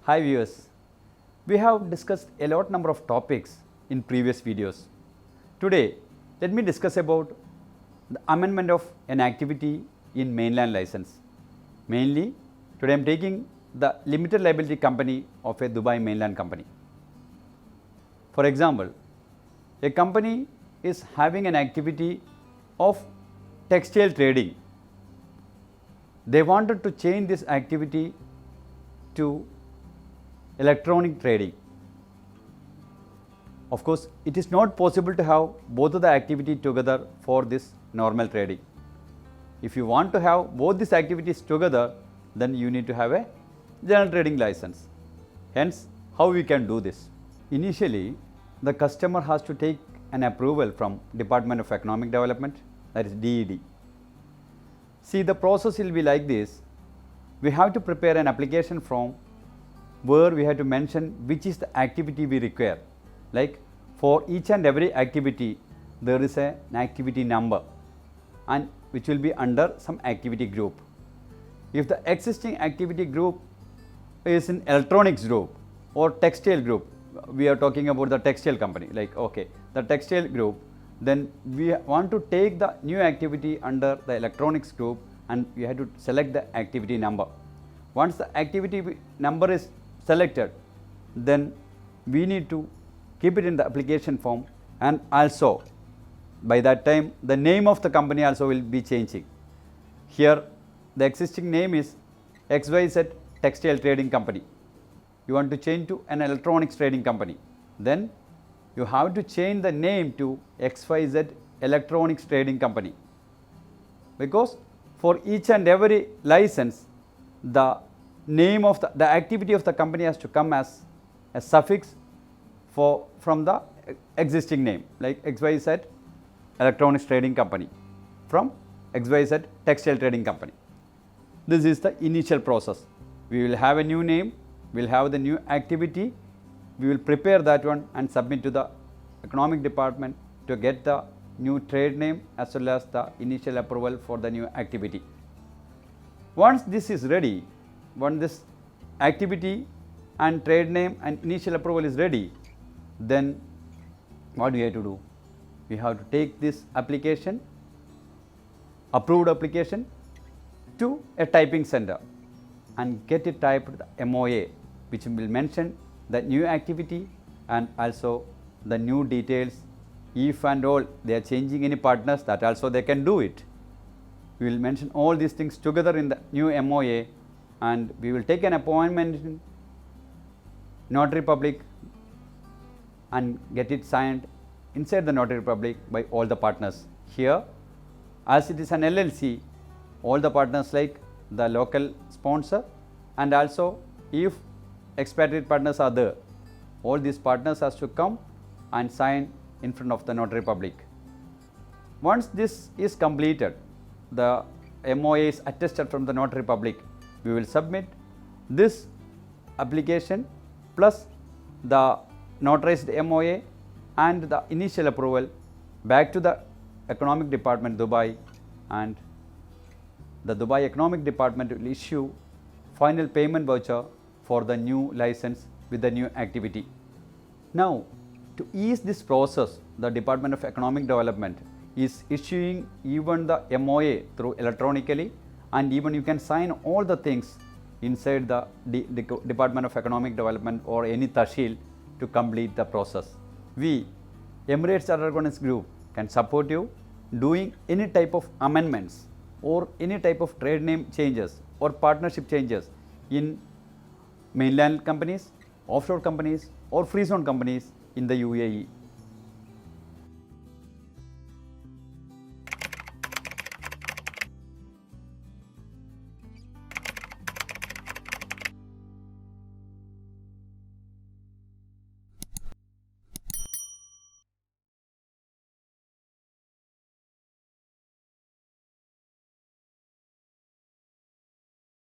Hi viewers, we have discussed a lot number of topics in previous videos. Today, let me discuss about the amendment of an activity in mainland license. Mainly, today I am taking the limited liability company of a Dubai mainland company. For example, a company is having an activity of textile trading. They wanted to change this activity to electronic trading. Of course, it is not possible to have both of the activity together for this normal trading. If you want to have both these activities together, then you need to have a general trading license. Hence, how we can do this? Initially, the customer has to take an approval from Department of Economic Development, that is DED. See, the process will be like this. We have to prepare an application form where we have to mention which is the activity we require. Like for each and every activity, there is an activity number and which will be under some activity group. If the existing activity group is in electronics group or textile group, we are talking about the textile company, like okay, the textile group, then we want to take the new activity under the electronics group and we have to select the activity number. Once the activity number is selected, then we need to keep it in the application form, and also by that time the name of the company also will be changing. Here the existing name is XYZ Textile Trading Company. You want to change to an electronics trading company, then you have to change the name to XYZ Electronics Trading Company, because for each and every license the name of the activity of the company has to come as a suffix from the existing name, like XYZ Electronics Trading Company from XYZ Textile Trading Company. This is the initial process. We will have a new name, we will have the new activity, we will prepare that one and submit to the economic department to get the new trade name as well as the initial approval for the new activity. Once this is ready, once this activity and trade name and initial approval is ready, then what we have to do? We have to take this application, approved application, to a typing center and get it typed the MOA, which will mention the new activity and also the new details. If and all they are changing any partners, that also they can do it. We will mention all these things together in the new MOA and we will take an appointment in Notary Public and get it signed inside the Notary Public by all the partners. Here, as it is an LLC, all the partners like the local sponsor and also if expatriate partners are there, all these partners has to come and sign in front of the Notary Public. Once this is completed, the MOA is attested from the Notary Public, we will submit this application plus the notarized MOA and the initial approval back to the Economic Department Dubai, and the Dubai Economic Department will issue final payment voucher for the new license with the new activity. Now, to ease this process, the Department of Economic Development is issuing even the MOA through electronically, and even you can sign all the things inside the Department of Economic Development or any Tahsil to complete the process. We, Emirates Chartered Accountants Group, can support you doing any type of amendments or any type of trade name changes or partnership changes in mainland companies, offshore companies or free zone companies in the UAE.